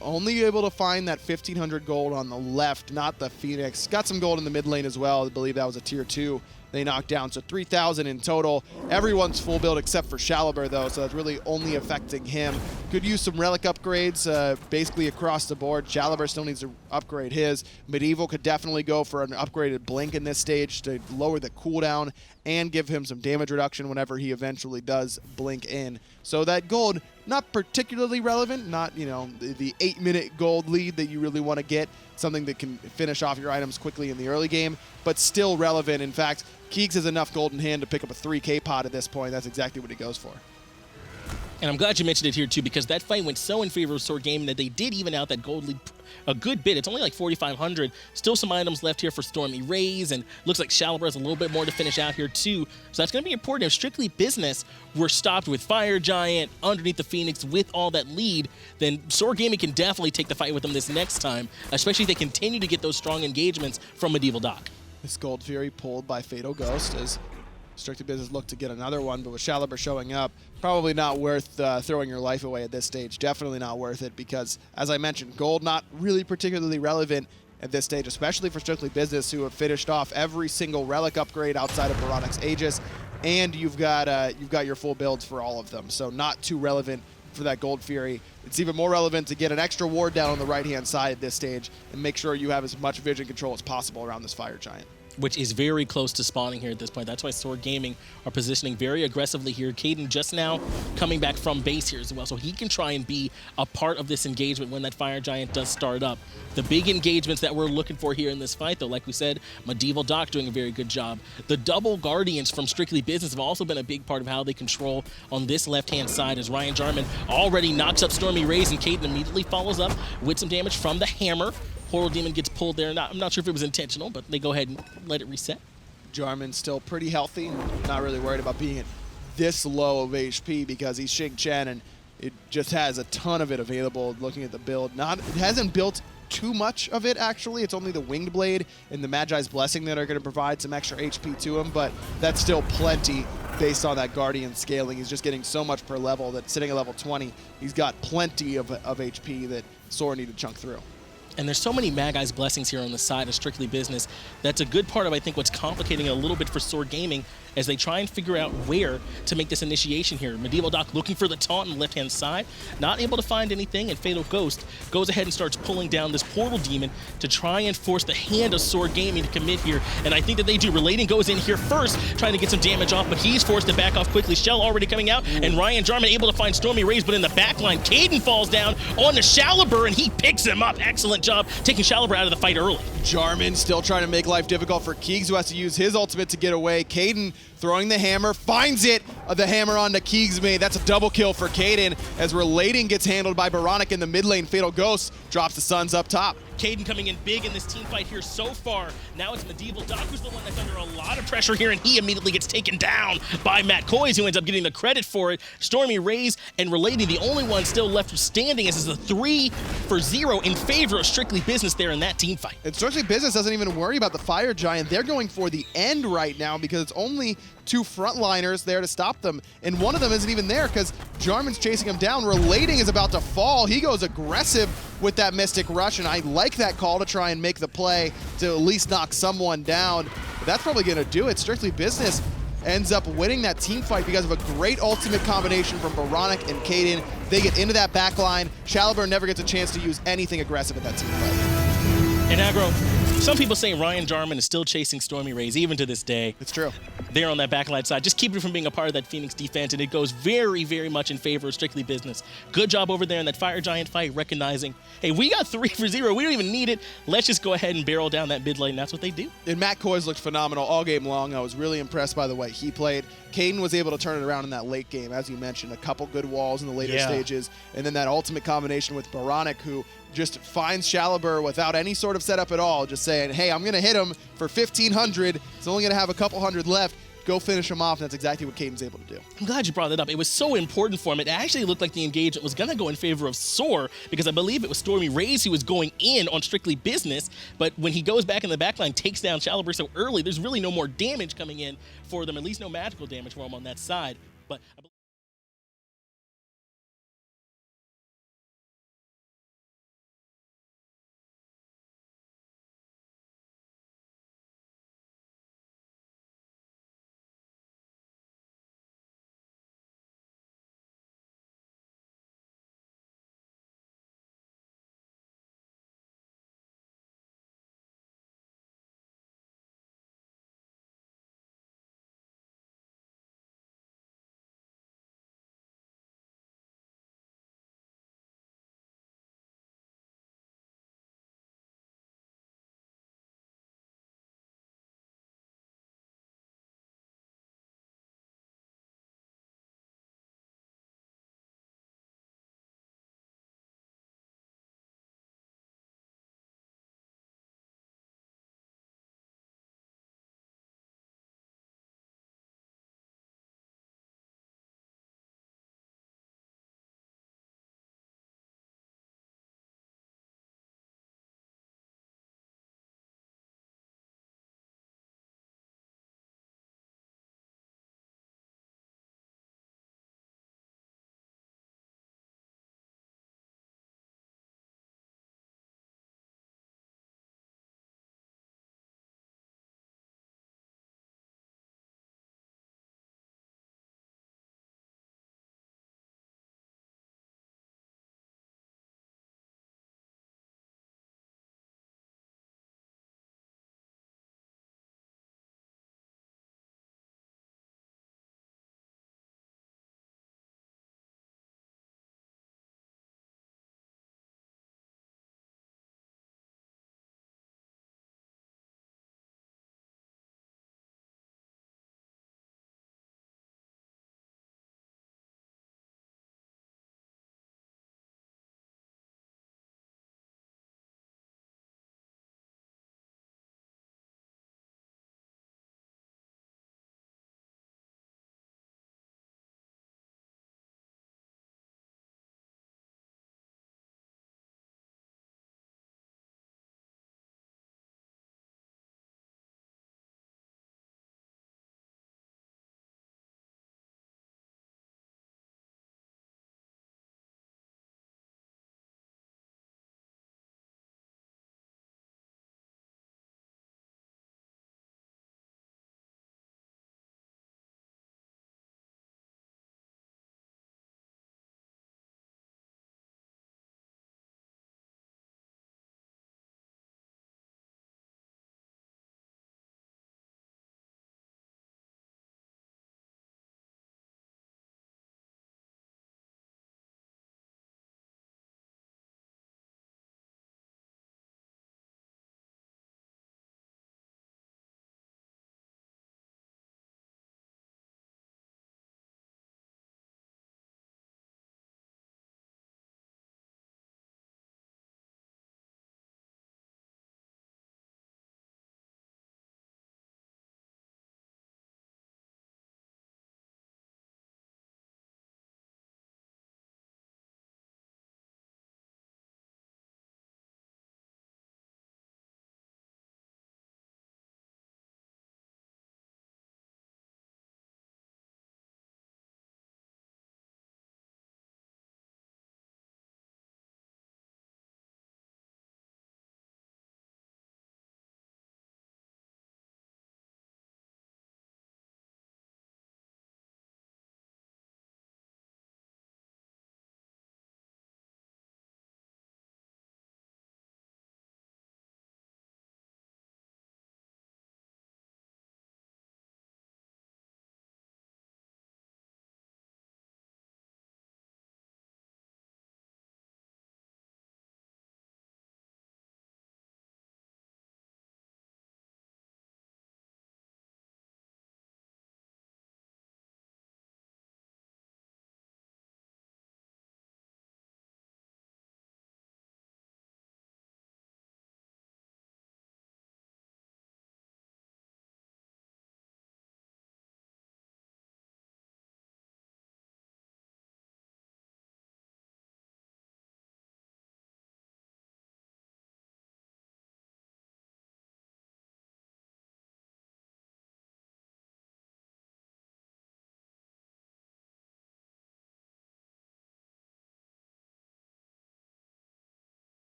Only able to find that 1,500 gold on the left, not the Phoenix. Got some gold in the mid lane as well. I believe that was a Tier 2 they knocked down. So 3,000 in total. Everyone's full build except for SoaR though, so that's really only affecting him. Could use some relic upgrades basically across the board. SoaR still needs to upgrade his. Medieval could definitely go for an upgraded blink in this stage to lower the cooldown and give him some damage reduction whenever he eventually does blink in. So that gold, not particularly relevant, not, you know, the 8-minute gold lead that you really want to get, something that can finish off your items quickly in the early game, but still relevant. In fact, Keeks has enough gold in hand to pick up a 3K pot at this point. That's exactly what he goes for. And I'm glad you mentioned it here too, because that fight went so in favor of SoaR Gaming that they did even out that gold lead a good bit. It's only like 4,500. Still some items left here for hi-rez, and looks like SoaR has a little bit more to finish out here too. So that's going to be important. If Strictly Business were stopped with Fire Giant underneath the Phoenix with all that lead, then SoaR Gaming can definitely take the fight with them this next time, especially if they continue to get those strong engagements from Medieval Doc. This Gold Fury pulled by Fatal Ghost as Strictly Business look to get another one, but with SoaR showing up, probably not worth throwing your life away at this stage. Definitely not worth it because, as I mentioned, gold not really particularly relevant at this stage, especially for Strictly Business, who have finished off every single relic upgrade outside of Baronic's Aegis, and you've got your full builds for all of them, so not too relevant for that Gold Fury. It's even more relevant to get an extra ward down on the right-hand side at this stage and make sure you have as much vision control as possible around this Fire Giant, which is very close to spawning here at this point. That's why SoaR Gaming are positioning very aggressively here. Caden just now coming back from base here as well, so he can try and be a part of this engagement when that Fire Giant does start up. The big engagements that we're looking for here in this fight, though, like we said, Medieval Doc doing a very good job. The double Guardians from Strictly Business have also been a big part of how they control on this left-hand side, as Ryan Jarman already knocks up hi-rez, and Caden immediately follows up with some damage from the hammer. Portal Demon gets pulled there. I'm not sure if it was intentional, but they go ahead and let it reset. Jarman's still pretty healthy, not really worried about being at this low of HP because he's Xing Chen and it just has a ton of it available looking at the build. It hasn't built too much of it, actually. It's only the Winged Blade and the Magi's Blessing that are going to provide some extra HP to him, but that's still plenty based on that Guardian scaling. He's just getting so much per level that sitting at level 20, he's got plenty of HP that SoaR need to chunk through. And there's so many Magi's Blessings here on the side of Strictly Business. That's a good part of, I think, what's complicating it a little bit for SoaR Gaming as they try and figure out where to make this initiation here. Medieval Doc looking for the taunt on the left-hand side, not able to find anything, and Fatal Ghost goes ahead and starts pulling down this Portal Demon to try and force the hand of SoaR Gaming to commit here. And I think that they do. Relating goes in here first, trying to get some damage off, but he's forced to back off quickly. Shell already coming out, and Ryan Jarman able to find hi-rez, but in the back line, Caden falls down on the SoaR, and he picks him up. Excellent job taking SoaR out of the fight early. Jarman still trying to make life difficult for Keegs, who has to use his ultimate to get away. Caden throwing the hammer, finds it, the hammer onto Keegs' mate. That's a double kill for Caden as Relating gets handled by Baronic in the mid lane. Fatal Ghost drops the Suns up top. Caden coming in big in this team fight here so far. Now it's Medieval Doc who's the one that's under a lot of pressure here, and he immediately gets taken down by Matt Coys, who ends up getting the credit for it. hi-rez and Relating, the only one still left standing, as is a 3-for-0 in favor of Strictly Business there in that team fight. And Strictly Business doesn't even worry about the Fire Giant. They're going for the end right now because it's only 2 frontliners there to stop them, and one of them isn't even there because Jarman's chasing him down. Relating is about to fall. He goes aggressive with that Mystic Rush, and I like that call to try and make the play to at least knock someone down. But that's probably going to do it. Strictly Business ends up winning that team fight because of a great ultimate combination from Baronic and Caden. They get into that back line. SoaR never gets a chance to use anything aggressive at that team fight. And aggro, some people say Ryan Jarman is still chasing hi-rez even to this day. It's true. There on that backline side, just keep it from being a part of that Phoenix defense, and it goes very, very much in favor of Strictly Business. Good job over there in that Fire Giant fight, recognizing, hey, we got 3-for-0. We don't even need it. Let's just go ahead and barrel down that mid lane. That's what they do. And Matt Coys looked phenomenal all game long. I was really impressed by the way he played. Kaiden was able to turn it around in that late game, as you mentioned, a couple good walls in the later stages, and then that ultimate combination with Baronic, who just finds Chalibur without any sort of setup at all, just saying, hey, I'm going to hit him for 1,500. It's only going to have a couple hundred left. Go finish him off, and that's exactly what Kaiden's able to do. I'm glad you brought that up. It was so important for him. It actually looked like the engagement was going to go in favor of SoaR, because I believe it was Stormy Raze who was going in on strictly business, but when he goes back in the backline, takes down Chalibur so early, there's really no more damage coming in for them, at least no magical damage for him on that side. But